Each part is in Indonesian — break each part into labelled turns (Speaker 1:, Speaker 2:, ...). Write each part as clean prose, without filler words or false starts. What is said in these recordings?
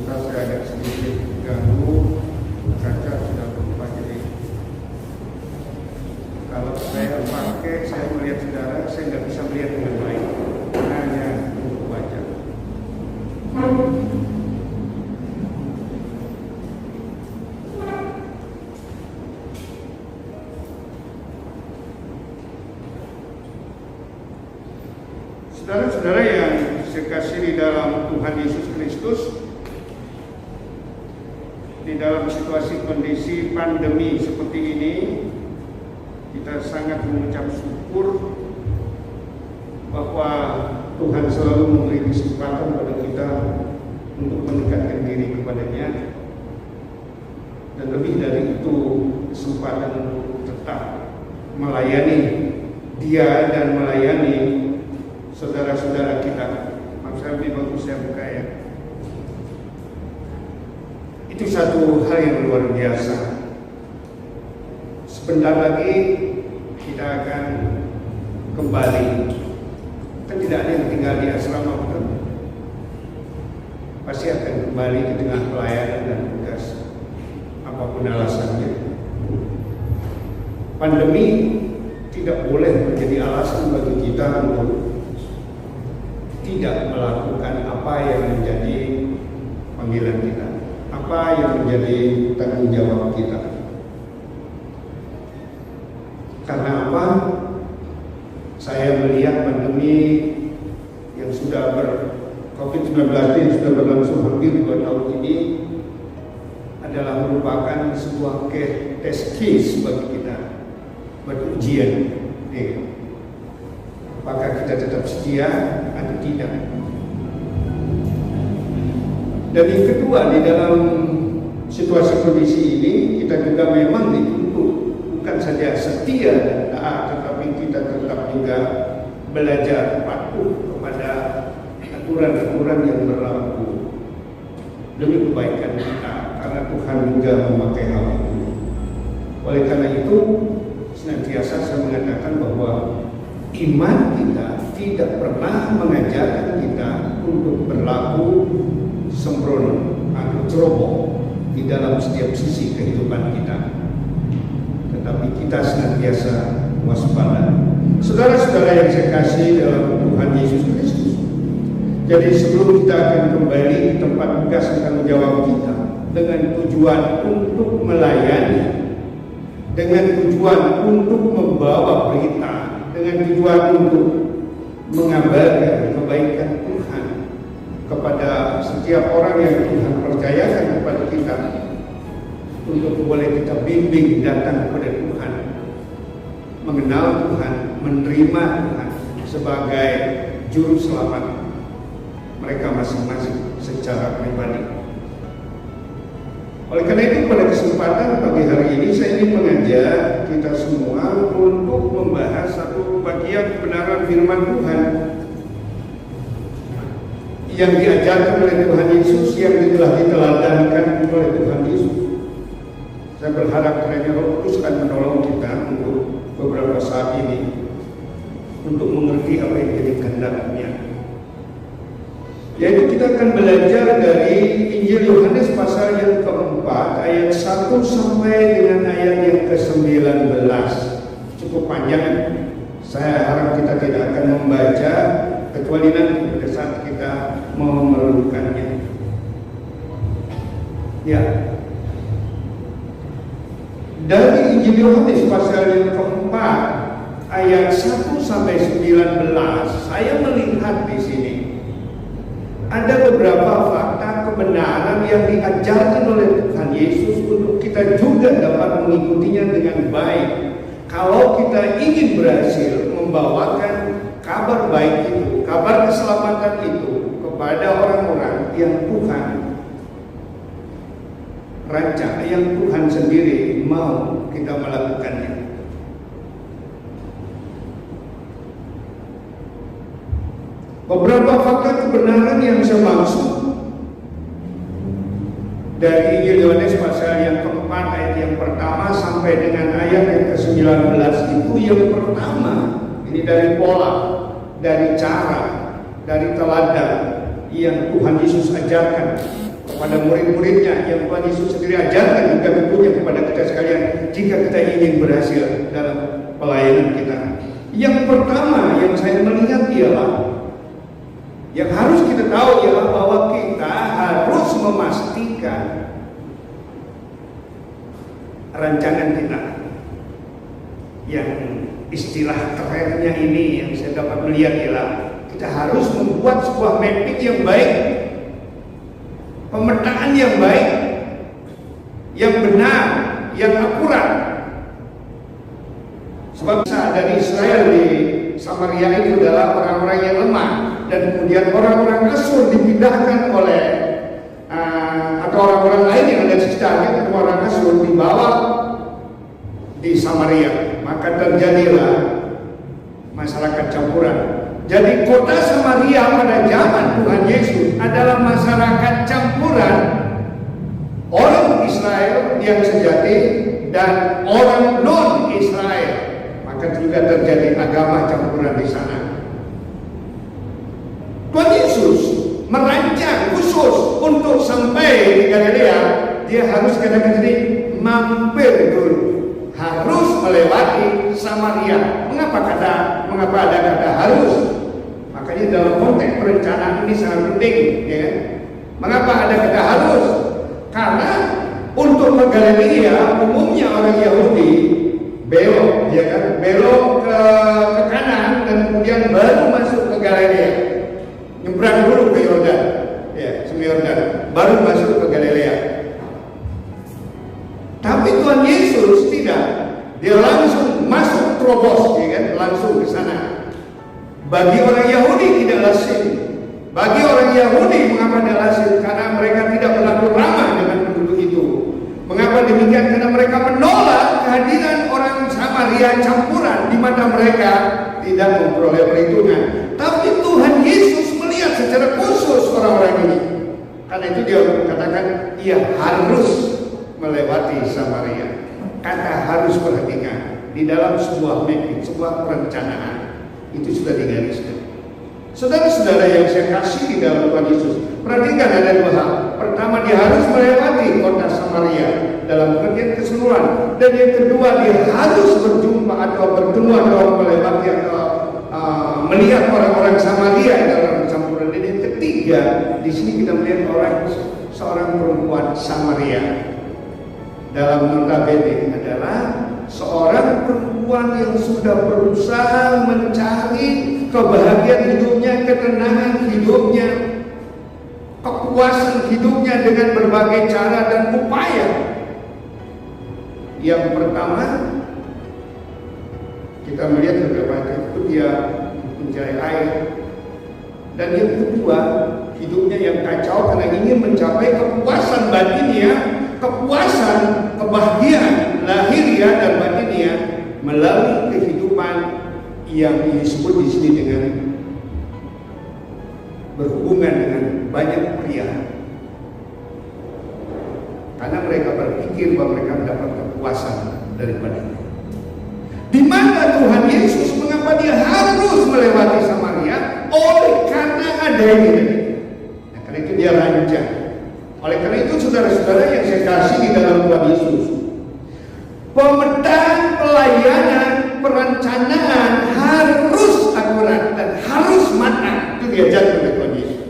Speaker 1: saya agak sedikit ganggu, kaca sudah berubah. Jadi kalau saya pakai, saya melihat saudara, saya nggak bisa melihat dengan baik, hanya untuk baca. Saudara-saudara yang saya kasih di dalam Tuhan Yesus Kristus, di dalam situasi kondisi pandemi seperti ini, kita sangat mengucap syukur bahwa Tuhan selalu memberi kesempatan pada kita untuk mendekatkan diri kepadanya, dan lebih dari itu kesempatan untuk tetap melayani Dia dan melayani saudara-saudara kita. Maksudnya lebih bagus saya buka ya. Itu satu hal yang luar biasa. Sebentar lagi kita akan kembali. Kan tidak ada yang tinggal di asrama, betul? Pasti akan kembali ke tengah pelayanan dan tugas, apapun alasannya. Pandemi tidak boleh menjadi alasan bagi kita untuk tidak melakukan apa yang menjadi panggilan kita, apa yang menjadi tanggung jawab kita. Karena apa? Saya melihat pandemi yang sudah COVID-19 ini sudah berlangsung hampir 2 tahun ini adalah merupakan sebuah test case bagi kita, berujian. Apakah kita tetap setia atau tidak? Dan yang kedua, di dalam situasi kondisi ini kita juga memang dituntut bukan saja setia dan taat, tetapi kita tetap juga belajar patuh kepada aturan-aturan yang berlaku demi kebaikan kita, karena Tuhan juga memakai hal itu. Oleh karena itu, senantiasa saya mengatakan bahwa iman kita tidak pernah mengajarkan kita untuk berlaku sembrono atau ceroboh di dalam setiap sisi kehidupan kita, tetapi kita senantiasa waspada. Saudara-saudara yang saya kasih dalam Tuhan Yesus Kristus, jadi sebelum kita akan kembali ke tempat tugas dan tanggung jawab kita dengan tujuan untuk melayani, dengan tujuan untuk membawa berita, dengan tujuan untuk mengabarkan kebaikan Tuhan kepada setiap orang yang Tuhan percayakan kepada kita, untuk boleh kita bimbing datang kepada Tuhan, mengenal Tuhan, menerima Tuhan sebagai juru selamat mereka masing-masing secara pribadi. Oleh karena itu, pada kesempatan pagi hari ini saya ingin mengajak kita semua untuk membahas satu bagian kebenaran firman Tuhan yang diajarkan oleh Tuhan Yesus, yang telah diteladankan oleh Tuhan Yesus. Saya berharap kiranya Roh Kudus akan menolong kita untuk beberapa saat ini untuk mengerti apa yang jadi kehendaknya. Yaitu kita akan belajar dari Injil Yohanes pasal yang keempat, ayat 1 sampai dengan ayat yang ke-19. Cukup panjang. Saya harap kita tidak akan membaca kecuali nanti pada saat kita mau merenungkannya. Ya. Dari Injil Yohanes pasal yang keempat, ayat 1 sampai 19, saya melihat di sini ada beberapa fakta kebenaran yang diajarkan oleh Tuhan Yesus untuk kita juga dapat mengikutinya dengan baik. Kalau kita ingin berhasil membawakan kabar baik itu, kabar keselamatan itu kepada orang-orang yang Tuhan rancang, yang Tuhan sendiri mau kita melakukannya. Beberapa fakta kebenaran yang saya maksud dari Injil Yohanes pasal yang keempat, ayat yang pertama sampai dengan ayat yang ke-19 itu, yang pertama ini dari pola, dari cara, dari teladan yang Tuhan Yesus ajarkan kepada murid-muridnya yang Tuhan Yesus sendiri ajarkan juga tentunya kepada kita sekalian jika kita ingin berhasil dalam pelayanan kita. Yang pertama yang saya melihat ialah yang harus kita tahu ialah bahwa kita harus memastikan rancangan kita, yang istilah kerennya ini yang saya dapat melihat ialah kita harus membuat sebuah mapping yang baik, pemetaan yang baik, yang benar, yang akurat. Sebab dari Israel di Samaria itu adalah orang-orang yang lemah, dan kemudian orang-orang Asyur dipindahkan oleh atau orang-orang lain yang ada di sekitarnya, orang Asyur dibawa di Samaria, maka terjadilah masyarakat campuran. Jadi kota Samaria pada zaman Tuhan Yesus adalah masyarakat campuran orang Israel yang sejati dan orang non-Israel. Maka juga terjadi agama campuran di sana. Tuhan Yesus merancang khusus untuk sampai di Galilea, dia harus kadang-kadang mampir dulu, harus melewati Samaria. Mengapa ada kata harus? Makanya dalam konteks perencanaan ini sangat penting, ya kan? Mengapa ada kata harus? Karena untuk ke Galilea umumnya orang Yahudi belok, ya kan? Belok ke kanan dan kemudian baru masuk ke Galilea. Nyebrang dulu ke Yordan, ya, Sungai Yordan, baru masuk ke Galilea. Tapi Tuhan Yesus tidak, dia langsung masuk terobos, ya kan? Langsung ke sana. Bagi orang Yahudi tidak lazim. Bagi orang Yahudi mengapa tidak lazim? Karena mereka tidak berlaku ramah dengan penduduk itu. Mengapa demikian? Karena mereka menolak kehadiran orang Samaria campuran, di mana mereka tidak memperoleh perhitungan. Tapi Tuhan Yesus melihat secara khusus orang-orang ini. Karena itu dia katakan ia harus melewati Samaria. Kata harus, perhatikan, di dalam sebuah mapping, sebuah perencanaan itu sudah digariskan. Saudara-saudara yang saya kasih di dalam Tuhan Yesus, perhatikan ada dua hal. Pertama, dia harus melewati kota Samaria dalam pengertian keseluruhan, dan yang kedua dia harus berjumpa atau bertemu atau melewati atau melihat orang-orang Samaria dalam campuran. Dan yang ketiga, di sini kita melihat seorang perempuan Samaria. Dalam notabene adalah seorang perempuan yang sudah berusaha mencari kebahagiaan hidupnya, ketenangan hidupnya, kepuasan hidupnya dengan berbagai cara dan upaya. Yang pertama, kita melihat beberapa itu dia mencari air. Dan yang kedua, hidupnya yang kacau karena ingin mencapai kepuasan batinnya, kepuasan, kebahagiaan lahiriah dan batinnya melalui kehidupan yang disebut di sini dengan berhubungan dengan banyak pria. Karena mereka berpikir bahwa mereka mendapat kepuasan daripadanya. Di mana Tuhan Yesus, mengapa dia harus melewati Samaria? Oleh karena ada ini. Nah, karena itu dia rancang. Oleh karena itu saudara-saudara yang saya kasih di dalam Tuhan Yesus, pemetaan pelayanan, perencanaan harus akurat dan harus matang. Itu diajarkan oleh Tuhan Yesus.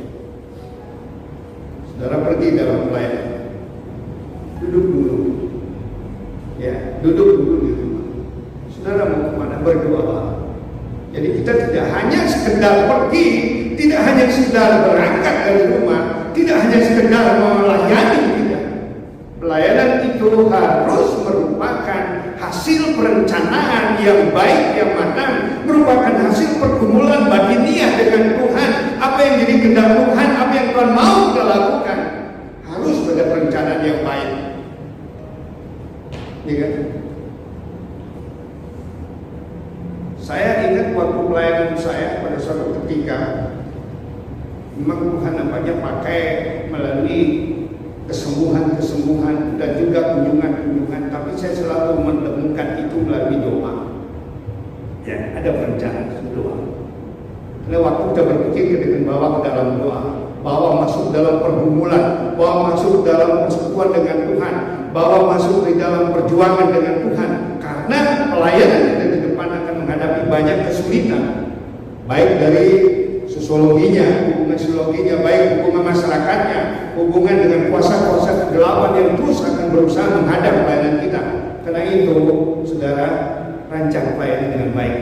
Speaker 1: Saudara pergi dalam pelayanan, duduk dulu, ya, duduk dulu di rumah. Saudara mau kemana? Berdoa. Jadi kita tidak hanya sekedar pergi, tidak hanya sekedar berangkat dari rumah, tidak hanya sekedar melayani, tidak. Pelayanan itu harus merupakan hasil perencanaan yang baik, yang matang, merupakan hasil pergumulan batiniah dengan Tuhan. Apa yang jadi kehendak Tuhan, apa yang Tuhan mau kita lakukan, harus ada perencanaan yang baik. Ya kan? Saya ingat waktu pelayanan saya pada suatu ketika, memang Tuhan nampaknya pakai melalui kesembuhan-kesembuhan dan juga kunjungan-kunjungan, tapi saya selalu menemukan itu melalui doa. Ya, ada perencanaan doa. Karena waktu kita berpikir kita akan bawa ke dalam doa. bawa masuk dalam pergumulan, bawa masuk dalam persekutuan dengan Tuhan, bawa masuk di dalam perjuangan dengan Tuhan. Karena pelayanan kita di depan akan menghadapi banyak kesulitan, baik dari sosiologinya, hubungan sosiologinya, baik hubungan masyarakatnya, hubungan dengan kuasa-kuasa kegelapan yang terus akan berusaha menghadap pelayanan kita. Karena itu, saudara, rancang pelayanan dengan baik.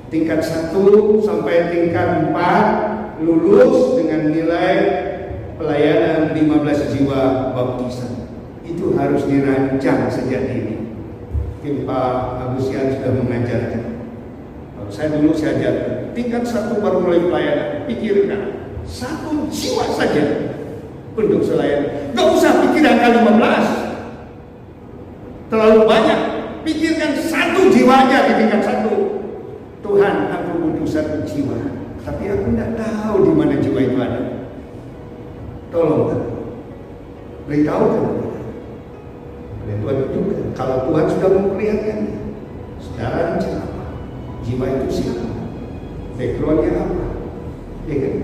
Speaker 1: Tingkat 1 sampai tingkat 4 lulus dengan nilai pelayanan 15 jiwa baptisan. Itu harus dirancang sejak dini. Mungkin Pak Agusian sudah mengajarkan. Kalau saya dulu saya ajarkan, tingkat 1 baru mulai pelayanan. Pikirkan 1 jiwa saja untuk selayan. Gak usah pikir angka 15, terlalu banyak. Pikirkan 1 jiwa aja di tingkat 1. Tuhan, aku butuh 1 jiwa, tapi aku tidak tahu di mana jiwa itu ada. Tolong, beritahukan. Dan Tuhan juga, kalau Tuhan sudah memperlihatkan, saudara rencana apa? Jiwa itu siapa? Backgroundnya apa? Ya kan?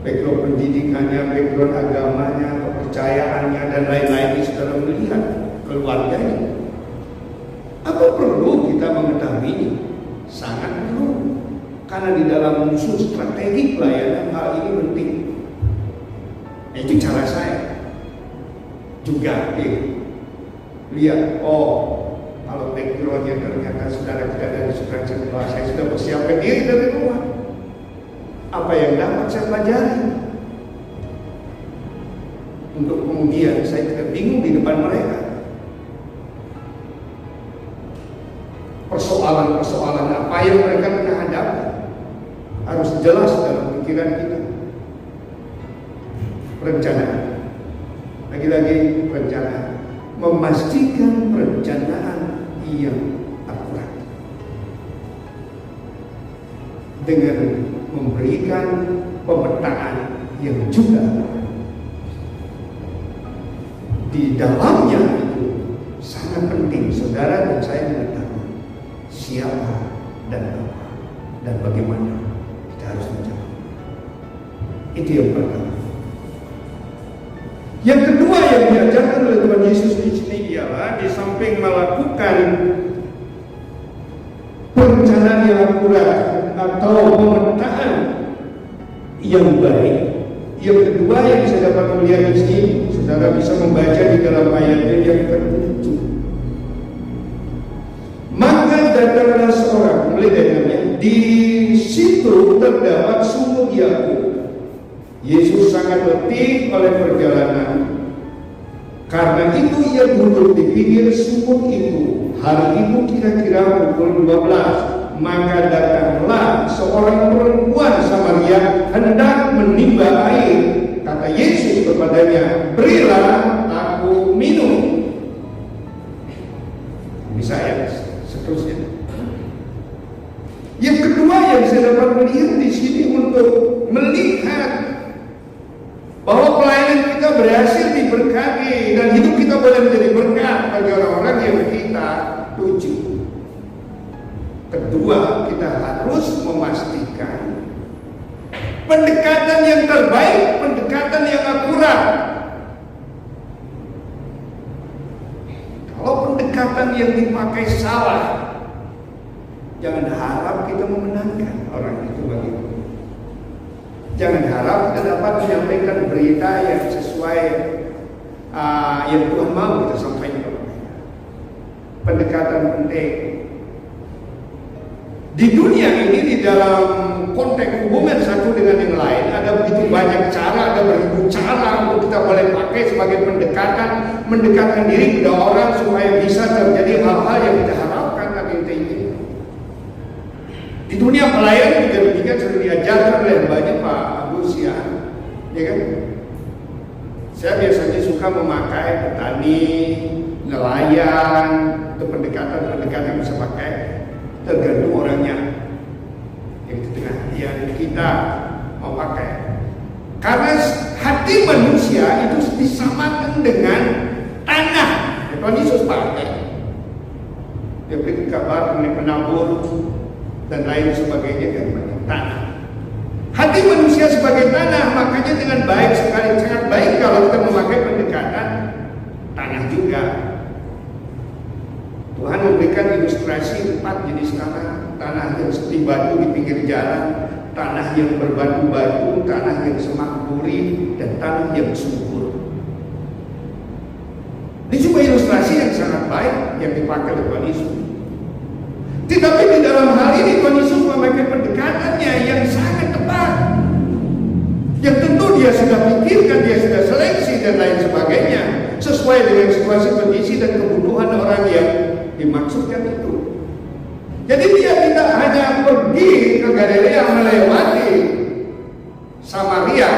Speaker 1: Background pendidikannya, background agamanya, kepercayaannya, dan lain-lain. Saudara melihat keluarganya. Apa perlu kita mengetahui? Sangat perlu, karena di dalam musuh strategi pelayanan hal ini penting. Itu cara saya juga. Lihat, kalau backgroundnya ternyata saudara tidak dari sukacita, saya sudah persiapkan diri dari rumah. Apa yang dapat saya pelajari untuk kemudian saya tidak bingung di depan mereka. Persoalan-persoalan apa yang mereka pernah hadapi harus jelas dalam pikiran kita. Perencanaan, lagi-lagi perencanaan, memastikan perencanaan yang akurat dengan memberikan pemetaan yang juga di dalamnya. Itu sangat penting saudara dan saya mengetahui siapa dan apa dan bagaimana kita harus menjawab. Itu yang pertama. Yang kedua yang diajarkan oleh Tuhan Yesus di sini ialah di samping melakukan perencanaan yang akurat atau pemetaan yang baik, yang kedua yang saya dapat melihat di sini, saudara bisa membaca di dalam ayatnya yang ke-7. Maka datanglah seorang, mulai dari di situ terdapat sumur Yakub. Yesus sangat letih oleh perjalanan. Karena itu ia duduk di pinggir sumur itu. Hari itu kira-kira pukul 12. Maka datanglah seorang perempuan Samaria hendak menimba air. Kata Yesus kepadanya, berilah aku minum. Bisa ya? Seterusnya. Yang kedua yang saya dapat melihat di sini untuk melihat bahwa pelayanan kita berhasil diberkati dan hidup kita boleh menjadi berkat bagi orang-orang yang kita tuju. Kedua, kita harus memastikan pendekatan yang terbaik, pendekatan yang akurat. Kalau pendekatan yang dipakai salah, jangan harap kita memenangkan orang itu begitu. Jangan harap kita dapat menyampaikan berita yang sesuai yang Tuhan mau kita sampaikan kepada mereka. Pendekatan penting. Di dunia ini, di dalam konteks hubungan satu dengan yang lain, ada begitu banyak cara, ada beribu cara untuk kita boleh pakai sebagai pendekatan, mendekatkan diri kepada orang supaya bisa terjadi hal-hal yang kita harapkan dan kita inginkan. Di dunia pelayanan juga demikian, sudah diajarkan oleh banyak Pak Agus ya kan? Saya biasanya suka memakai petani, nelayan, untuk pendekatan bisa pakai, tergantung orangnya. Yang di tengah yang kita mau pakai. Karena hati manusia itu disamakan dengan tanah. Tuhan Yesus pakai. Dia beri kabar mengenai penabur dan lain sebagainya dari tanah. Hati manusia manusia sebagai tanah, makanya dengan baik sekali, sangat baik kalau kita memakai pendekatan tanah juga. Tuhan memberikan ilustrasi 4 jenis tanah. Tanah yang seperti batu di pinggir jalan, tanah yang berbatu-batu, tanah yang semak duri, dan tanah yang subur. Ini cuma ilustrasi yang sangat baik yang dipakai oleh Tuhan Yesus. Tetapi di dalam hal ini Tuhan Yesus memakai pendekatannya yang sangat tepat, yang tentu dia sudah pikirkan, dia sudah seleksi dan lain sebagainya, sesuai dengan situasi kondisi dan kebutuhan orang yang dimaksudkan itu. Jadi dia tidak hanya pergi ke Galilea melewati Samaria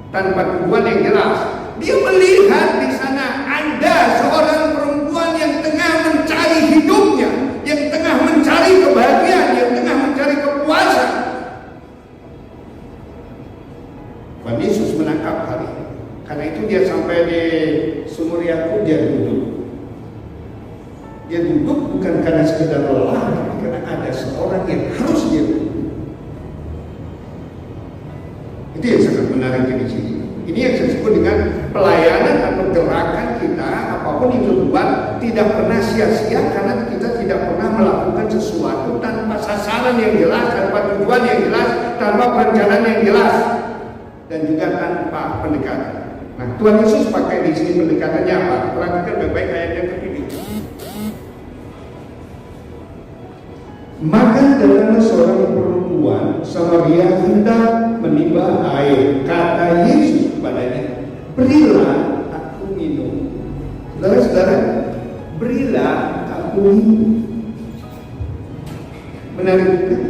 Speaker 1: tanpa tujuan yang jelas. Dia melihat di sana ada seorang perempuan yang tengah mencari hidupnya, yang tengah mencari kebahagiaan, yang tengah mencari kepuasan. Tuhan Yesus menangkap hal ini. Karena itu dia sampai di sumur Yakub, dia duduk. Dia duduk bukan karena sekedar lelah, tapi karena ada seorang yang harus dia duduk. Itu yang sangat menarik di sini. Ini yang saya sebut dengan pelayanan atau gerakan kita, apapun itu Tuhan, tidak pernah sia-sia karena kita tidak pernah melakukan sesuatu tanpa sasaran yang jelas, tanpa tujuan yang jelas, tanpa perencanaan yang jelas, dan juga tanpa pendekatan. Nah, Tuhan Yesus pakai di sini pendekatannya apa? Perhatikan baik-baik ayat yang ketiga. Maka datanglah seorang perempuan Samaria hendak menimba air. Kata Yesus kepadanya, berilah aku minum. Saudara-saudara, berilah aku minum. Menarik kan?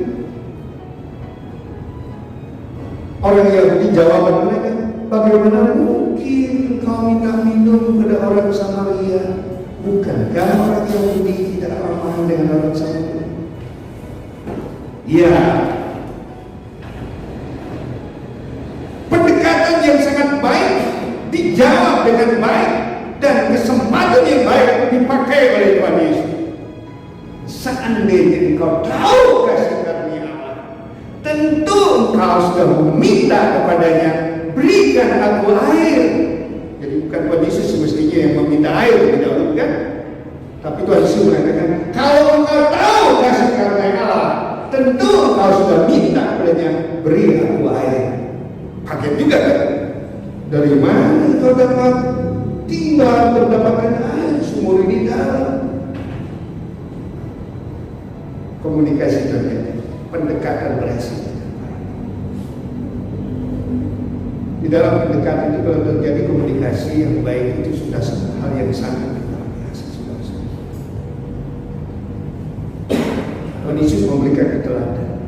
Speaker 1: Orang Yahudi jawaban mereka, bagaimana mungkin kau minta minum kepada orang Samaria? Bukankah orang Yahudi tidak ramah dengan orang Samaria? Ya, pendekatan yang sangat baik dijawab dengan baik dan kesempatan yang baik dipakai oleh Tuhan Yesus. Seandainya engkau tahu kasih karunia Allah, tentu engkau sudah meminta kepadanya, berikan aku air. Jadi bukan Tuhan Yesus semestinya yang meminta air lebih dahulu, kan? Tapi Tuhan Yesus mengatakan, kalau engkau tahu kasih karunia Allah, tentu kau sudah minta padanya, beri aku air. Kaget juga kan? Dari mana kau dapat tinggal mendapatkan air? Sumur ini dalam. Komunikasi terjadi, pendekatan berhasil. Di dalam pendekatan itu kalau terjadi komunikasi yang baik itu sudah hal yang sangat luar biasa. Tuhan Yesus memberikan teladan.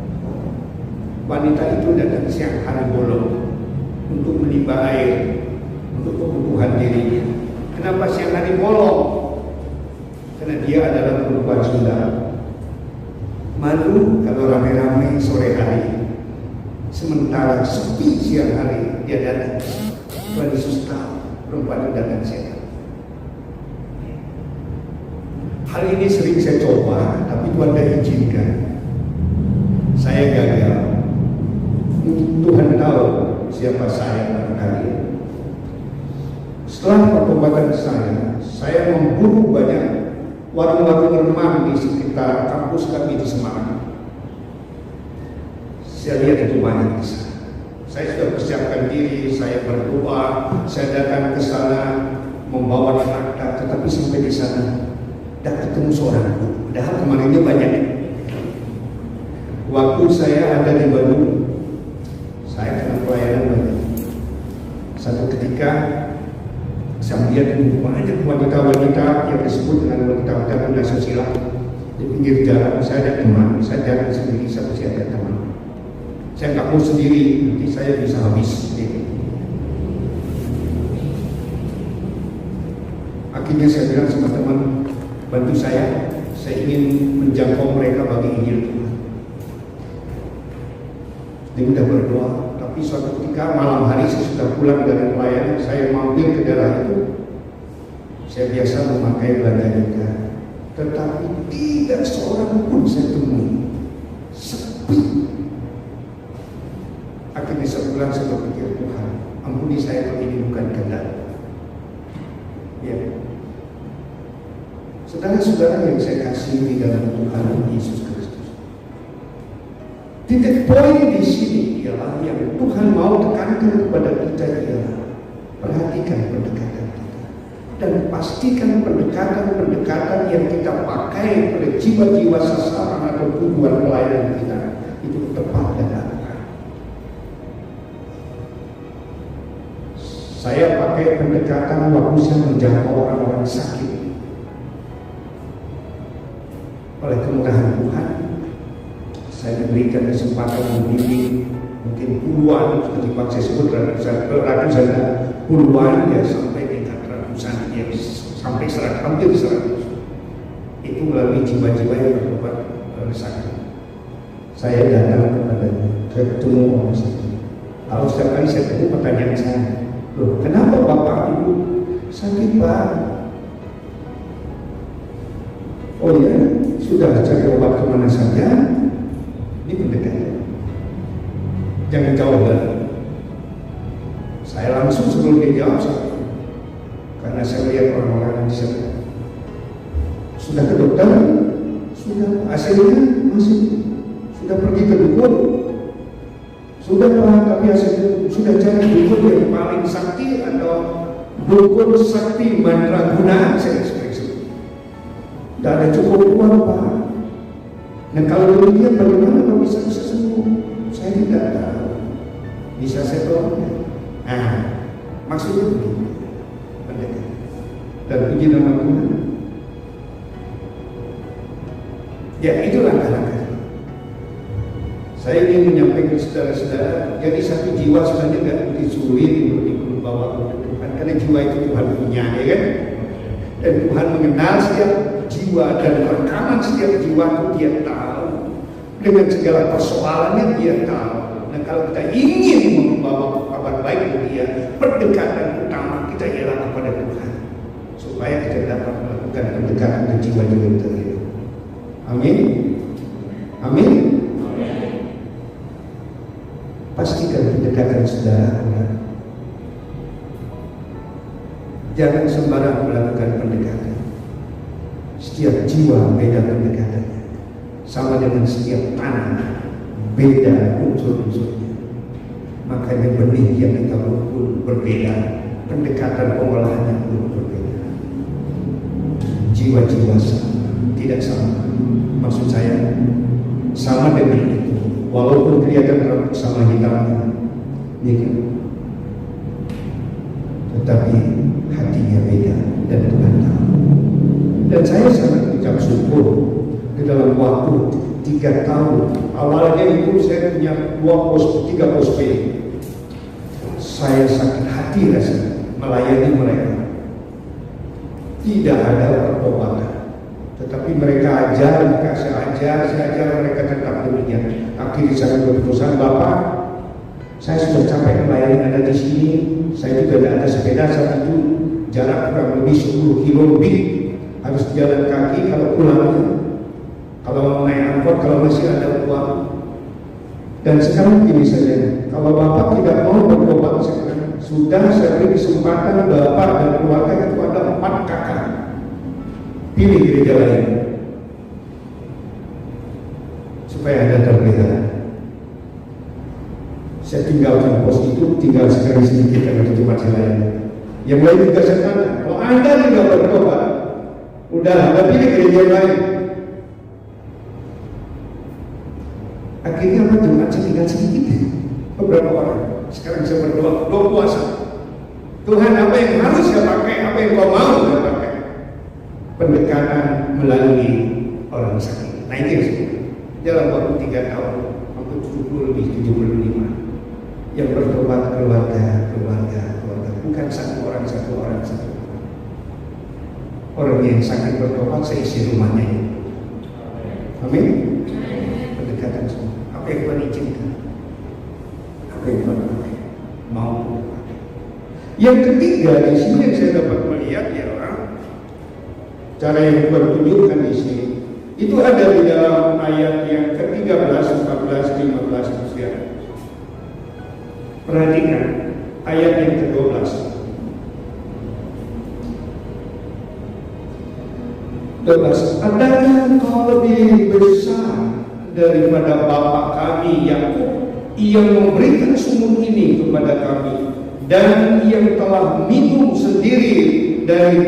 Speaker 1: Wanita itu datang siang hari bolong untuk menimba air untuk kebutuhan dirinya. Kenapa siang hari bolong? Karena dia adalah perempuan Sunda. Malu kalau rame-rame sore hari. Sementara sepi siang hari dia datang. Tuhan Yesus tahu perempuan itu datang siang hari. Hal ini sering saya coba, tapi Tuhan tidak izinkan. Saya gagal. Tuhan tahu siapa saya barangkali. Setelah pertobatan saya memburu banyak warung-warung remang di sekitar kampus kami di Semarang. Saya lihat itu banyak di sana. Saya sudah persiapkan diri, saya berdoa, saya datang ke sana membawa fakta, tetapi sampai di sana dan ketemu seorang guru. Padahal kemarinnya banyak. Waktu saya ada di Bandung, saya kena pelayanan banyak. Satu ketika saya melihat banyak wanita-wanita yang disebut dengan wanita-wanita muda sosial di pinggir jalan. Saya ada teman, saya jalan sendiri, saya masih ada teman. Saya nggak mau sendiri, nanti saya bisa habis. Akhirnya saya bilang sama teman, bantu saya ingin menjangkau mereka bagi Injil Tuhan. Dia mudah berdoa, tapi suatu ketika malam hari saya sudah pulang dari pelayanan, saya mampir ke daerah itu. Saya biasa memakai belanja, tetapi tidak seorang pun saya temui. Sepi. Akhirnya sebulan saya berpikir, Tuhan, ampuni saya kalau ini bukan kehendak. Ya. Saudara-saudara yang saya kasih di dalam Tuhan Yesus Kristus, titik poin di sini ialah yang Tuhan mau tekankan kepada kita ialah perhatikan pendekatan kita dan pastikan pendekatan-pendekatan yang kita pakai pada jiwa-jiwa sasaran atau tujuan pelayanan kita itu tepat dan akurat. Saya pakai pendekatan waktu saya menjangkau orang-orang sakit. Oleh kemurahan Tuhan, saya diberikan kesempatan membimbing mungkin puluhan, seperti Pak saya sebut ratusan, puluhan ya sampai tingkat ratusan, ya sampai 100, hampir 100. Itu melalui jiwa-jiwa yang bertobat sakit. Saya datang kepadanya, ketemu orang sakit. Lalu setiap kali saya ketemu pertanyaan saya, loh, kenapa Bapak Ibu sakit Pak? Oh ya, sudah cari obat kemana saja? Ini pendekatan. Jangan jauh lah. Saya langsung sebelum dia jawab, karena saya lihat orang-orang di sana. Sudah ke dokter? Sudah. Hasilnya masih. Sudah pergi ke dukun? Sudah Pak, tapi hasilnya sudah cari dukun yang paling sakti atau dukun sakti mandraguna? Saya tidak ada cukup uang Pak. Dan kalau demikian bagaimana Pak bisa sembuh? Saya tidak tahu. Bisa saya tolong? Nah, maksudnya begitu. Pendekatan. Dan puji nama Tuhan. Ya, itu langkah-langkah. Saya ingin menyampaikan ke saudara-saudara, jadi satu jiwa sebenarnya tidak begitu sulit untuk dibawa ke Tuhan, karena jiwa itu Tuhan punya, ya kan? Dan Tuhan mengenal setiap jiwa dan rekaman setiap jiwa itu Dia tahu, dengan segala persoalannya Dia tahu. Nah, kalau kita ingin membawa kabar baik dari Dia, pendekatan utama kita ialah kepada Tuhan, supaya kita dapat melakukan pendekatan ke jiwa-jiwa kita. Amin. Amin. Pastikan pendekatan saudara. Jangan sembarang melakukan pendekatan. Setiap jiwa beda pendekatannya. Sama dengan setiap tanah beda unsur-unsurnya. Makanya benih yang kita pun berbeda, pendekatan pengolahannya pun berbeda. Jiwa-jiwa sama, tidak sama. Maksud saya sama dengan itu. Walaupun kelihatan rambut sama hitamnya, ya kan? Tetapi hatinya beda dan Tuhan tahu. Dan saya sangat ucap syukur di dalam waktu 3 tahun. Awalnya itu saya punya 3 pos P. Saya sakit hati rasanya melayani mereka. Tidak ada pertobatan. Tetapi mereka ajar, saya ajar, mereka tetap demikian. Akhirnya saya berkeputusan, Bapak, saya sudah capek melayani Anda di sini. Saya juga tidak ada sepeda saat itu, jarak kurang lebih 10 kilo lebih, harus jalan kaki kalau pulangnya. Kalau mau naik angkot, kalau masih ada uang. Dan sekarang gini saja, kalau Bapak tidak mau bertobat sekarang, sudah saya beri kesempatan Bapak dan keluarga itu ada 4 kakak. Pilih gereja lain supaya Anda terpelihara. Saya tinggalkan pos itu, tinggal sekali sedikit karena itu tempat saya lain. Yang lain juga saya kata, kalau Anda tidak bertobat, udah Anda pilih gereja lain. Akhirnya apa? Jemaat saya tinggal sedikit, beberapa orang. Sekarang saya berdoa puasa. Tuhan, apa yang harus saya pakai, apa yang Kau mau saya pakai? Pendekatan melalui orang sakit. Nah itu dalam waktu 3 tahun, waktu 70 lebih 75 yang bertobat keluarga, bukan satu orang. Orang yang sakit bertobat saya isi rumahnya. Amin. Pendekatan semua. Apa yang Tuhan izinkan, apa yang Tuhan mau. Yang ketiga di sini yang saya dapat melihat ialah cara yang bertunjukkan di sini. Itu ada di dalam ayat yang ke-13, 14, 15 itu. Perhatikan ayat yang ke-12. Adakah engkau lebih besar daripada bapa kami Yakub yang memberikan sumur ini kepada kami, dan yang telah minum sendiri dari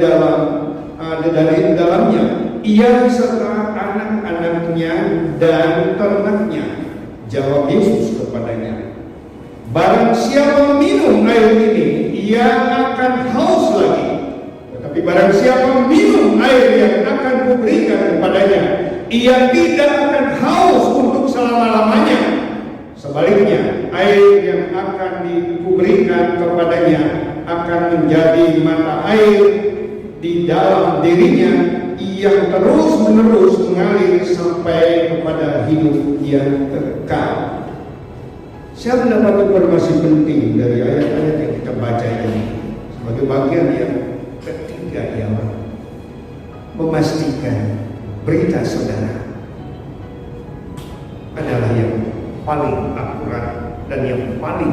Speaker 1: dalamnya, ia serta anak-anaknya dan ternaknya? Jawab Yesus kepadanya, barang siapa minum air ini, ia akan haus lagi. Tetapi barang siapa minum air yang akan kuberikan kepadanya, ia tidak akan haus untuk selama-lamanya. Sebaliknya, air yang akan diberikan kepadanya akan menjadi mata air di dalam dirinya yang terus-menerus mengalir sampai kepada hidup yang kekal. Saya mendapat informasi penting dari ayat-ayat yang kita baca ini sebagai bagian yang ketiga, ialah memastikan berita saudara adalah yang paling akurat dan yang paling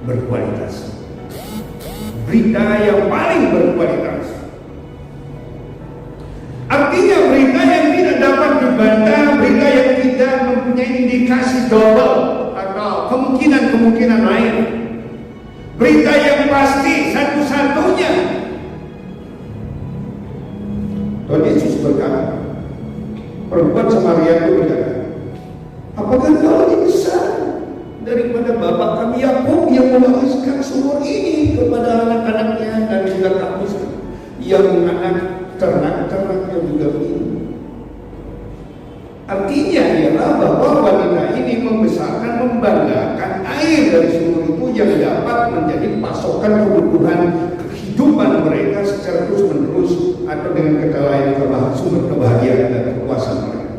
Speaker 1: berkualitas. Berita yang paling berkualitas. Artinya berita yang tidak dapat dibantah, berita yang tidak mempunyai indikasi double atau kemungkinan-kemungkinan lain. Berita yang pasti satu-satunya. Tuhan Yesus berkata, perempuan Samaria itu berkata, apakah kau lebih besar daripada bapak kami Yakub yang mewariskan sumur ini kepada anak-anaknya dan juga kami yang anak ternak-ternaknya juga minum? Artinya ialah bahwa wanita ini membesarkan, membanggakan air dari sumur itu yang dapat menjadi pasokan kebutuhan kehidupan mereka secara terus-menerus, atau dengan kata lain sumber kebahagiaan dan kekuasaan mereka.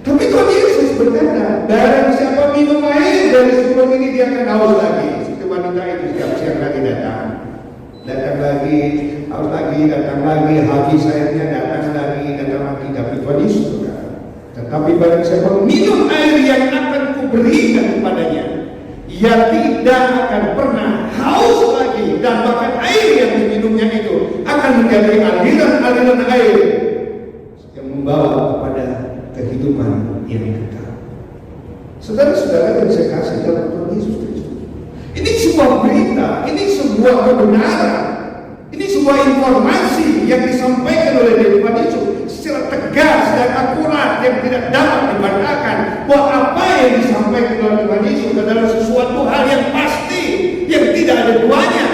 Speaker 1: Tapi Tuhan Yesus berkata, barang siapa minum air dari sumur ini, dia akan haus lagi. Seperti wanita itu setiap siang lagi datang lagi, haus lagi, datang lagi, habis airnya, datang lagi. Tapi Tuhan Yesus berkata, tetapi barang siapa minum air yang akan kuberikan kepadanya, ia tidak akan pernah haus lagi, dan bahkan air yang diminumnya itu akan menjadi aliran-aliran air yang membawa kepada kehidupan yang kekal. Saudara-saudara yang saya kasih dalam Tuhan Yesus Kristus, ini sebuah berita, ini sebuah kebenaran, ini sebuah informasi yang disampaikan oleh Tuhan Yesus secara tegas dan akurat yang tidak dapat dibantahkan. Bahwa apa yang disampaikan oleh Tuhan Yesus adalah sesuatu hal yang pasti, yang tidak ada duanya.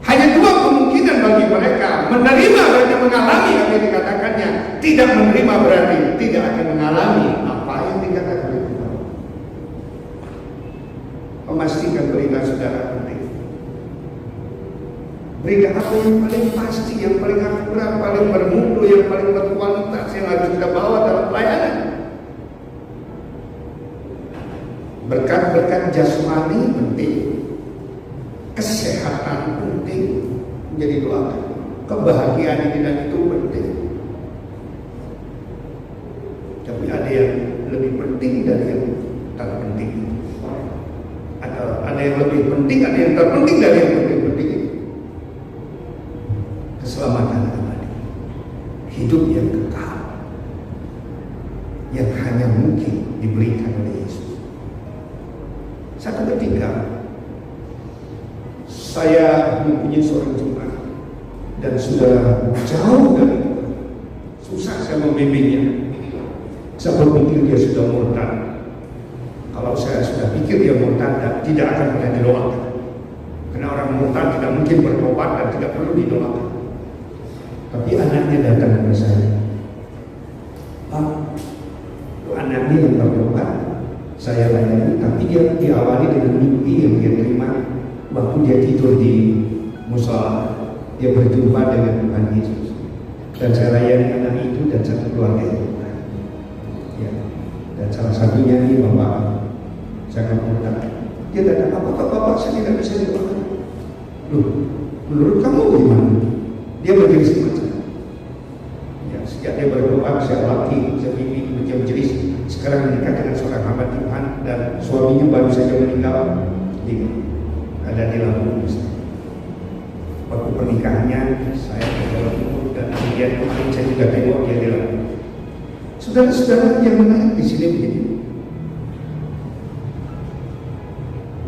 Speaker 1: Hanya dua kemungkinan bagi mereka: menerima berarti mengalami apa yang dikatakannya, tidak menerima berarti tidak akan mengalami apa yang dikatakan oleh Tuhan. Memastikan berita saudara penting. Berita apa yang paling pasti, yang paling akurat, paling bermutu, yang paling berkualitas, yang harus kita bawa dalam pelayanan. Berkat-berkat jasmani penting, kesehatan penting, menjadi doakan. Kebahagiaan ini dan itu penting. Tapi ada yang lebih penting dari yang terpenting. Ada yang lebih penting, ada yang terpenting dari yang penting-penting. Keselamatan abadi, hidup yang kekal, yang hanya mungkin diberikan oleh Yesus. Satu ketika saya mempunyai seorang jemaat dan sudah jauh dari Tuhan, susah saya membimbingnya. Saya berpikir dia sudah murtad. Kalau saya sudah pikir dia murtad, tidak akan pernah didoakan. Karena orang murtad tidak mungkin bertobat dan tidak perlu didoakan. Tapi anaknya datang kepada saya, Pak, itu anaknya yang bertobat, saya layani, tapi dia diawali dengan mimpi yang dia terima waktu dia tidur di musala. Dia berjumpa dengan Tuhan Yesus, dan saya layani anak itu dan satu keluarga itu. Ya. Dan salah satunya ini bapak saya murtad. Dia kata, apakah bapak saya tidak bisa didoakan? Loh, menurut kamu gimana? Dia menjadi semacam. Ya, sejak dia berdoa, saya latih, saya bimbing, dia menjadi sekarang menikah dengan seorang hamba Tuhan dan suaminya baru saja meninggal ada di Lampung. Waktu pernikahannya saya di Jawa Timur dan kemudian kemarin saya juga tengok dia di Lampung. Saudara-saudara yang menarik di sini begini.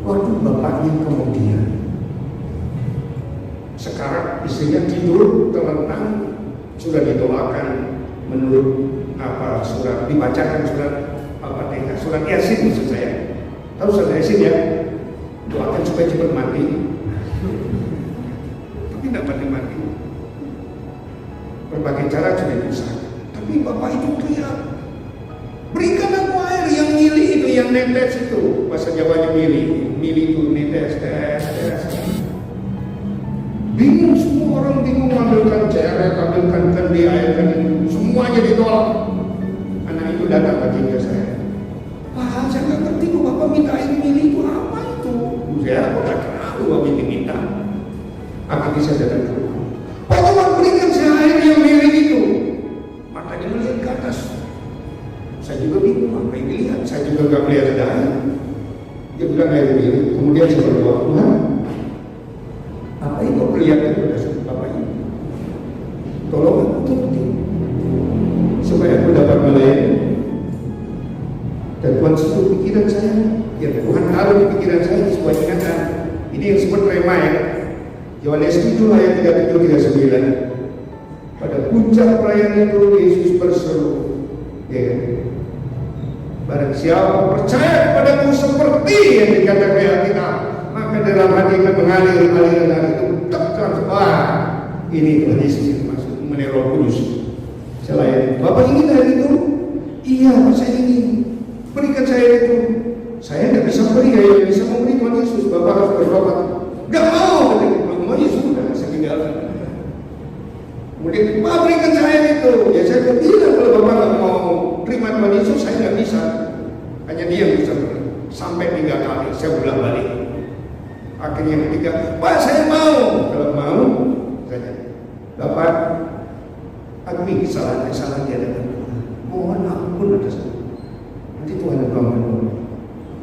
Speaker 1: Waktu bapaknya kemudian sekarang istrinya tidur terlentang, sudah didoakan menurut surat, dibacakan surat Al-Fatihah, surat Yasin maksud saya. Tahu surat Yasin ya? Doakan supaya cepat mati. Tapi tidak mati. Berbagai cara sudah diusahakan. Tapi bapak itu teriak, berikan aku air yang mili itu, yang netes itu. Bahasa Jawanya mili itu netes. Bingung, semua orang bingung, ambilkan ceret, ambilkan kendi, air kendi, semuanya ditolak. Anak itu datang lagi ke saya. Pak, saya nggak ngerti kok bapak minta air mili itu apa itu? Saya kok nggak tahu bapak minta. Akhirnya saya datang ke rumah. Pak, tolong berikan saya air yang mili itu. Matanya melihat ke atas. Saya juga bingung apa yang dilihat. Saya juga nggak melihat ada air. Dia bilang air mili. Kemudian saya berdoa, Tuhan, apa yang kau perlihatkan pada bapak ini? Tolong aku turuti supaya aku dapat melayani. Dan Tuhan sentuh pikiran saya. Ya, Tuhan taruh di pikiran saya sebuah ingatan. Ini yang disebut rema ya. Yohanes 7 ayat 37-39. Pada puncak perayaan itu Yesus berseru, ya, barang siapa percaya kepadaku seperti yang dikatakan Alkitab, maka dalam hati akan mengalir aliran air itu tekan. Ini Tuhan Yesus yang masuk mengenai Roh Kudus. Selain Bapak ingin hari itu? Iya, saya ingin. Berikan saya itu. Saya tidak bisa beri, yang bisa memberi Tuhan Yesus. Bapak harus berdoa. Gak mau, mau Yesus sudah saya tinggalkan. Kemudian Bapak berikan saya itu. Ya saya bilang kalau Bapak nggak mau terima Tuhan Yesus, saya nggak bisa. Hanya Dia yang bisa beri. Sampai 3 kali saya ulang balik. Akhirnya yang ketiga, Pak saya mau. Kalau mau, saja. Bapak, akui kesalahan dia dengan Tuhan. Mohon ampun atas itu. Nanti Tuhan akan menolong.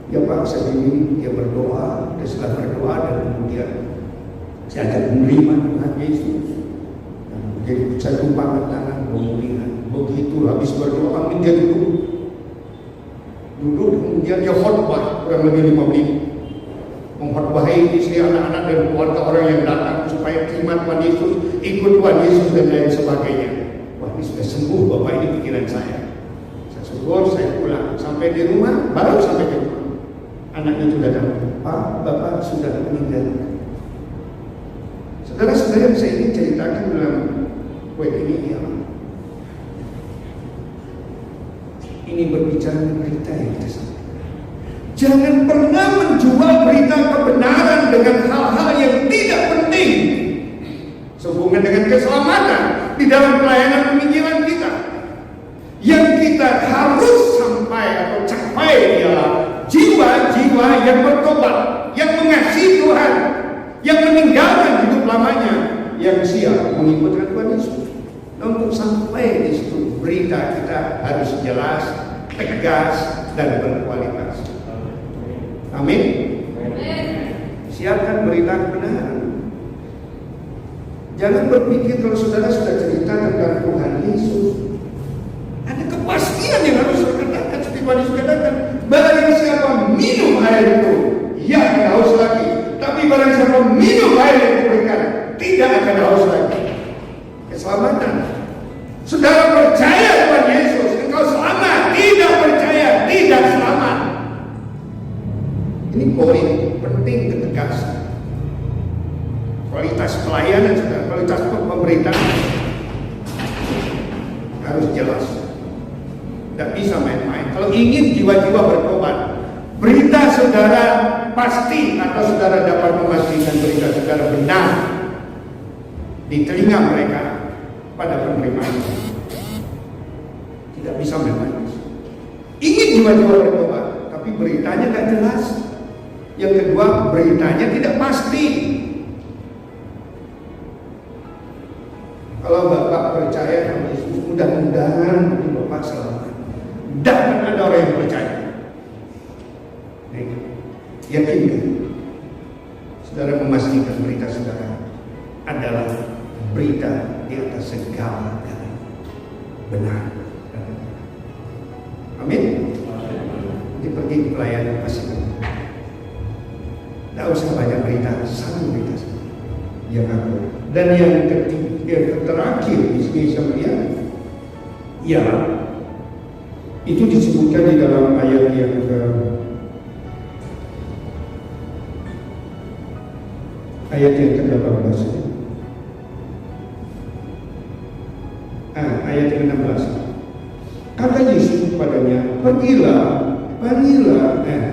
Speaker 1: Ya Pak, saya ingin dia berdoa. Dia sudah berdoa dan kemudian saya akan menerima Tuhan Yesus. Jadi saya tumpahkan tangan, pemulihan. Begitu habis berdoa, dia duduk. Kemudian dia khotbah kurang lebih 5 menit. Mengkhotbahi istri, anak-anak dan keluarga orang yang datang supaya terima Tuhan Yesus, ikut Tuhan Yesus dan lain sebagainya. Wah, ini sudah sembuh Bapak, ini pikiran saya. Saya syukur, saya pulang. Sampai di rumah, baru sampai di rumah, anaknya itu datang, Pak, Bapak sudah meninggal. Saudara-saudara yang saya ingin ceritakan dalam web ini ialah ini berbicara berita yang kita sampaikan. Jangan pernah menjual berita kebenaran dengan hal-hal yang tidak penting sehubungan dengan keselamatan di dalam pelayanan pemikiran kita. Yang kita harus sampai atau capai ialah jiwa-jiwa yang bertobat, yang mengasihi Tuhan, yang meninggalkan hidup lamanya, yang siap mengikut Tuhan Yesus. Untuk sampai di situ, berita kita harus jelas, tegas, dan berkualitas. Amin. Siapkan berita kebenaran. Jangan berpikir kalau saudara sudah cerita tentang Tuhan Yesus, ada kepastian yang harus dikatakan. Seperti Tuhan Yesus katakan, barang siapa minum air itu, ia akan haus lagi. Tapi barang siapa minum air yang diberikan, tidak akan haus lagi. Keselamatan. Saudara percaya Tuhan Yesus, engkau selamat. Tidak percaya, tidak selamat. Ini poin penting ketegasan. Kualitas pelayanan, saudara, kualitas pemberitaan harus jelas. Tidak bisa main-main. Kalau ingin jiwa-jiwa bertobat, berita saudara pasti atau saudara dapat memastikan berita saudara benar di telinga mereka pada penerimaan. Tidak bisa main-main. Ingin jiwa-jiwa bertobat, tapi beritanya tidak jelas. Yang kedua, beritanya tidak pasti. Kalau Bapak percaya sama Yesus, mudah-mudahan Bapak selamat. tidak akan ada orang yang percaya. Yakinkan saudara memastikan berita saudara adalah berita di atas segala galanya benar. Amin. Jadi pergi ke pelayanan pastikan. Tidak usah banyak berita, satu berita yang aku. Dan yang ketiga, terakhir di sini saya melihat, ya itu disebutkan di dalam ayat yang ke-18. Ayat yang 16. Kata Yesus kepadanya, pergilah.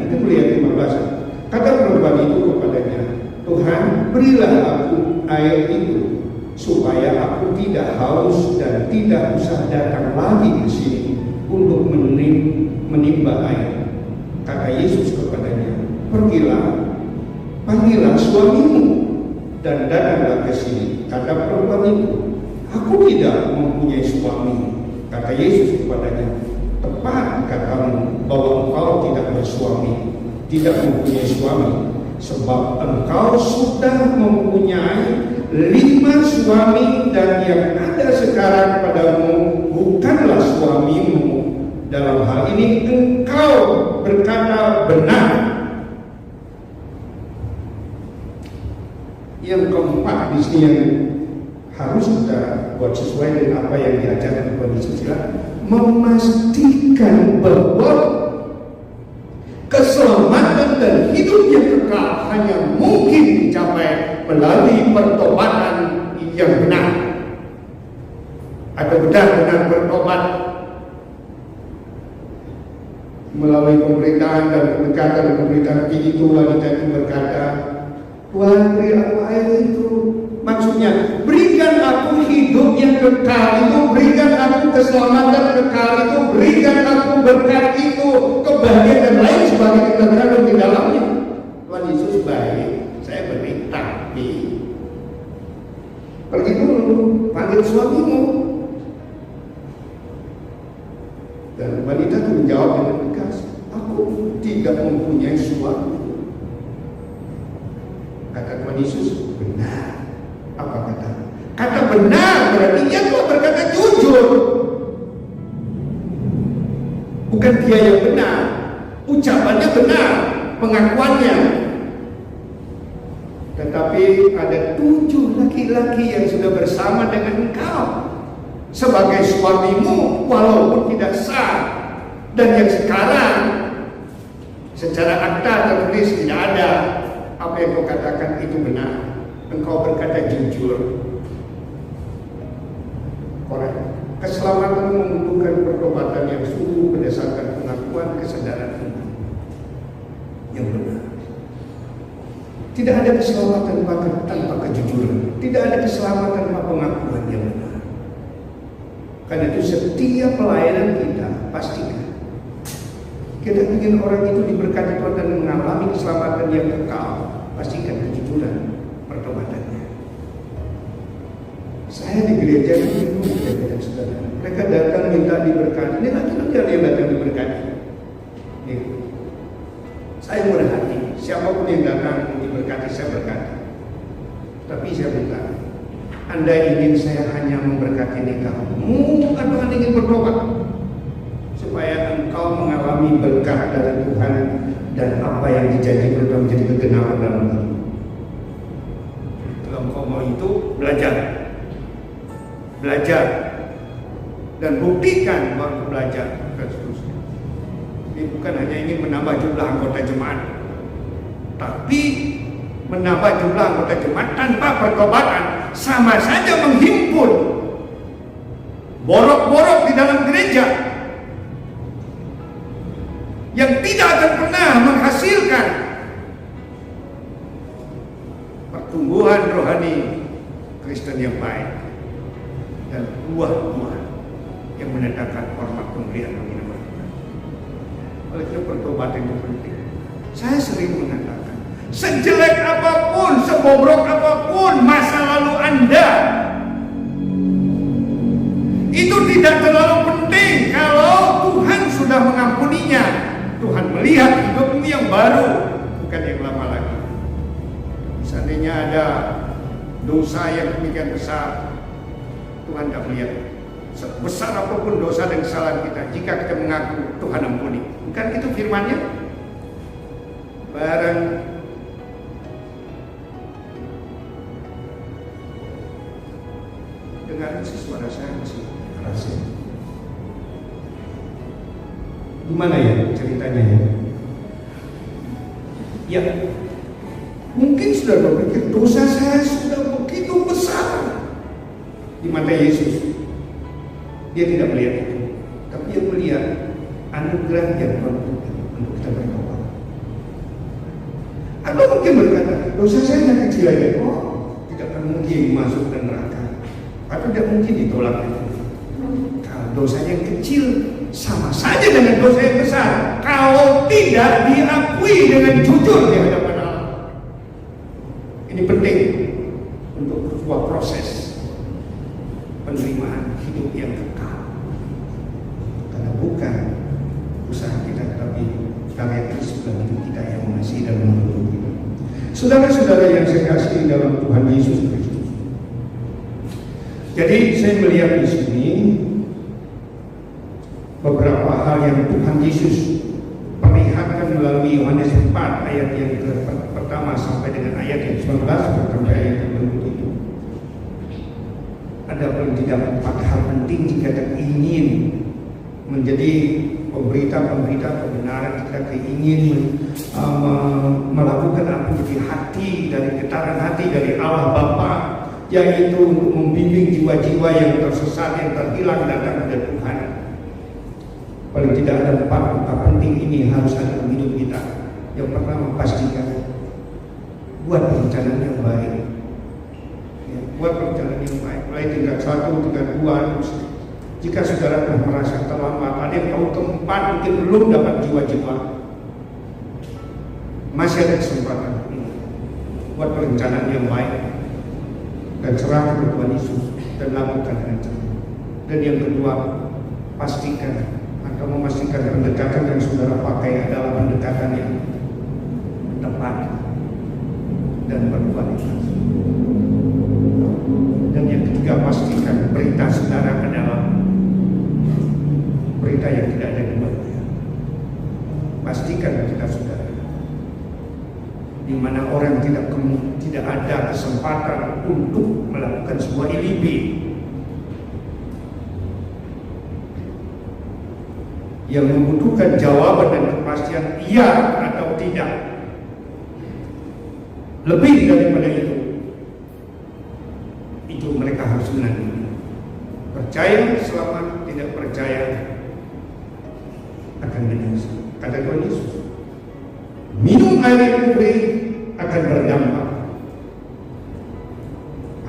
Speaker 1: Itu melihat 15. Kata perempuan itu kepadanya, Tuhan, berilah aku air itu, supaya aku tidak haus dan tidak usah datang lagi ke sini untuk menimba air. Kata Yesus kepadanya, panggillah suamimu dan datanglah ke sini. Kata perempuan itu, aku tidak mempunyai suami. Kata Yesus kepadanya, tepat katamu bahwa engkau tidak bersuami, tidak mempunyai suami, sebab engkau sudah mempunyai 5 suami dan yang ada sekarang padamu bukanlah suamimu. Dalam hal ini engkau berkata benar. Yang keempat di sini yang harus kita buat sesuai dengan apa yang diajarkan kepada Yesus, memastikan bahwa keselamatan dan hidup yang kekal hanya mungkin dicapai melalui pertobatan yang benar. Ada benar-benar bertobat melalui pemberitaan dan pendekatan dan pemberitaan itu. Wanita itu berkata, Tuhan, beri aku air itu. Maksudnya, berikan aku hidup yang kekal itu, berikan aku keselamatan kekal itu, berikan aku berkat itu, kebahagiaan dan lain sebagainya terkandung di dalamnya. Tuhan Yesus baik, saya beri, tapi pergi dulu, panggil suamimu. Dan wanita itu menjawab dengan tegas, aku tidak mempunyai suami. Kata Tuhan Yesus, benar. Apa kata? Kata benar berarti dia telah berkata jujur. Bukan dia yang benar, ucapannya benar, pengakuannya. Tetapi ada 7 laki-laki yang sudah bersama dengan engkau sebagai suamimu walaupun tidak sah. Dan yang sekarang secara akta tertulis tidak ada. Apa yang kau katakan itu benar. Engkau berkata jujur. Korek. Keselamatan membutuhkan pertobatan yang sungguh berdasarkan pengakuan kesadaran iman yang benar. Tidak ada keselamatan tanpa kejujuran. Tidak ada keselamatan tanpa pengakuan yang benar. Karena itu setiap pelayanan kita pastikan kita ingin orang itu diberkati Tuhan dan mengalami keselamatan yang kekal. Pastikan kejujuran pertobatannya. Saya di gereja ini dengan saudara. Mereka datang minta diberkati. Ini laki-laki yang datang diberkati. Nih. Saya murah hati. Siapapun yang datang diberkati, saya berkati. Tapi saya minta, Anda ingin saya hanya memberkati nikahmu atau Anda ingin bertobat? Supaya engkau mengalami berkah dari Tuhan dan apa yang dijanjikan Tuhan menjadi kegenapan dalam hidup. Kalau engkau mau itu, belajar dan buktikan waktu belajar dan seterusnya. Ini bukan hanya ingin menambah jumlah anggota jemaat, tapi menambah jumlah anggota jemaat tanpa pertobatan sama saja menghimpun borok-borok di dalam gereja yang tidak akan pernah menghasilkan pertumbuhan rohani Kristen yang baik dan buah-buah yang menandakan hormat pemberian penghidupan Tuhan. Oleh itu pertobatan itu penting. Saya sering mengatakan, sejelek apapun, sebobrok apapun masa lalu Anda, itu tidak terlalu penting kalau Tuhan sudah sudah mengampuninya. Tuhan melihat hidupmu yang baru, bukan yang lama lagi. Seandainya ada dosa yang demikian besar, Tuhan tidak melihat. Sebesar apapun dosa dan kesalahan kita, jika kita mengaku, Tuhan ampuni. Bukan itu firman-Nya? Barang dengar suara saya masih keras ya. Gimana ya ceritanya ya? Ya, mungkin sudah berpikir dosa saya sudah begitu besar di mata Yesus. Dia tidak melihat itu, tapi dia melihat anugerah yang Tuhan berikan untuk kita bertobat. Atau mungkin berkata, dosa saya yang kecil aja, tidak akan mungkin masuk ke neraka, atau tidak mungkin ditolak itu. Kalau dosanya yang kecil, sama saja dengan dosa yang besar. Kalau tidak diakui dengan jujur di hadapan Allah. Ini penting untuk sebuah proses penerimaan hidup yang kekal. Karena bukan usaha kita, tapi karya Kristus dalam hidup kita yang mengasihi dan menolong kita. Saudara-saudara yang saya kasih dalam Tuhan Yesus Kristus. Jadi saya melihat di sini beberapa hal yang Tuhan Yesus perlihatkan melalui Yohanes 4 ayat yang pertama sampai dengan ayat yang 19 sampai ayat yang 27. Ada paling tidak 4 hal penting jika kita ingin menjadi pemberita-pemberita kebenaran, kita ingin melakukan apa menjadi hati dari getaran hati dari Allah Bapa, yaitu untuk membimbing jiwa-jiwa yang tersesat, yang terhilang datang kepada Tuhan. Paling tidak ada 4 angka penting ini harus ada dalam hidup kita. Yang pertama, pastikan buat perencanaan yang baik. Ya, buat perencanaan yang baik. Mulai tingkat 1, tingkat 2. Jika saudara telah merasa terlambat, ada yang tahu tempat mungkin belum dapat jiwa-jiwa, masih ada kesempatan. Buat perencanaan yang baik dan serahkan ke Tuhan Yesus dan lakukan dengan cepat. Dan yang kedua, pastikan atau memastikan pendekatan yang saudara pakai adalah pendekatan yang tepat dan berkualitas. Dan yang ketiga, pastikan berita saudara adalah berita yang tidak ada duanya. Pastikan berita saudara di mana orang tidak ada kesempatan untuk melakukan sebuah alibi yang membutuhkan jawaban dan kepastian iya atau tidak. Lebih daripada itu mereka harus menanggung. Percaya selamat, tidak percaya akan binasa. Kata Tuhan Yesus, minum air yang murni akan berdampak.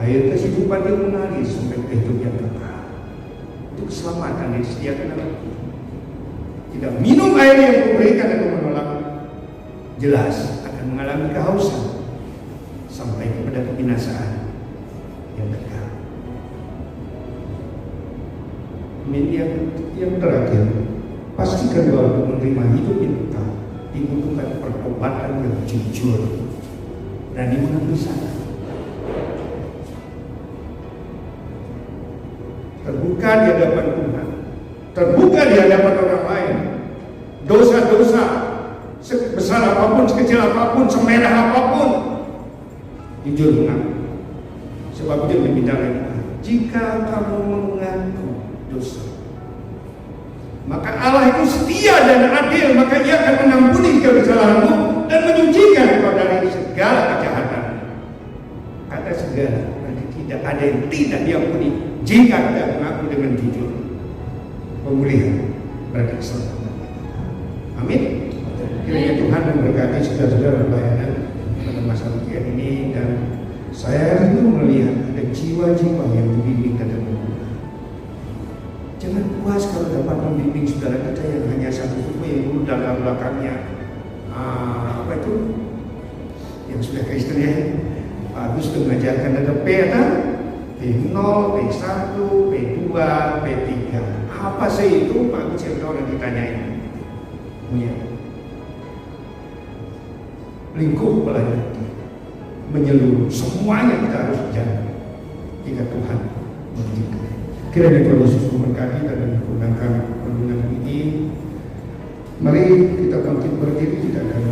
Speaker 1: Air kehidupan yang mengalir sampai ke hidup yang kekal. Itu keselamatan yang disediakan oleh Tuhan. Tidak minum air yang diberikan atau menolak, jelas akan mengalami kehausan sampai kepada kebinasaan yang kekal. Yang terakhir, pastikan bahwa untuk menerima hidup yang kekal dibutuhkan pertobatan yang jujur dan mengambil sadar. Terbuka di hadapan Tuhan, terbuka di hadapan orang lain. Dosa-dosa sebesar apapun, sekecil apapun, semerah apapun, jujur mengaku. Sebab dia berbicara lagi, jika kamu mengaku dosa, maka Allah itu setia dan adil, maka Ia akan mengampuni kesalahanmu dan menyucikan kau dari segala kejahatan. Kata segala, berarti tidak ada yang tidak diampuni jika kita mengaku dengan jujur. Pemulihan berarti keselamatan. Amin. Kiranya Tuhan memberkati saudara-saudara pelayanan pada masa ujian ini, dan saya rindu melihat ada jiwa-jiwa yang dibimbing ke dalam Tuhan. Jangan puas kalau dapat membimbing saudara kita yang hanya satu suku yang dulu dalam belakangnya apa itu yang sudah Kristen ya, bagus tuh mengajarkan ada P atau P0, P1, P2, P3. Apa sih itu? Bagus ya orang ditanyain. punya lingkup pelayanan menyeluruh, semuanya kita harus jalan jika Tuhan mengizinkan. Kiranya Tuhan Yesus memberkati dan menyempurnakan perlindungan ini. Mari kita bangkit berdiri, kita akan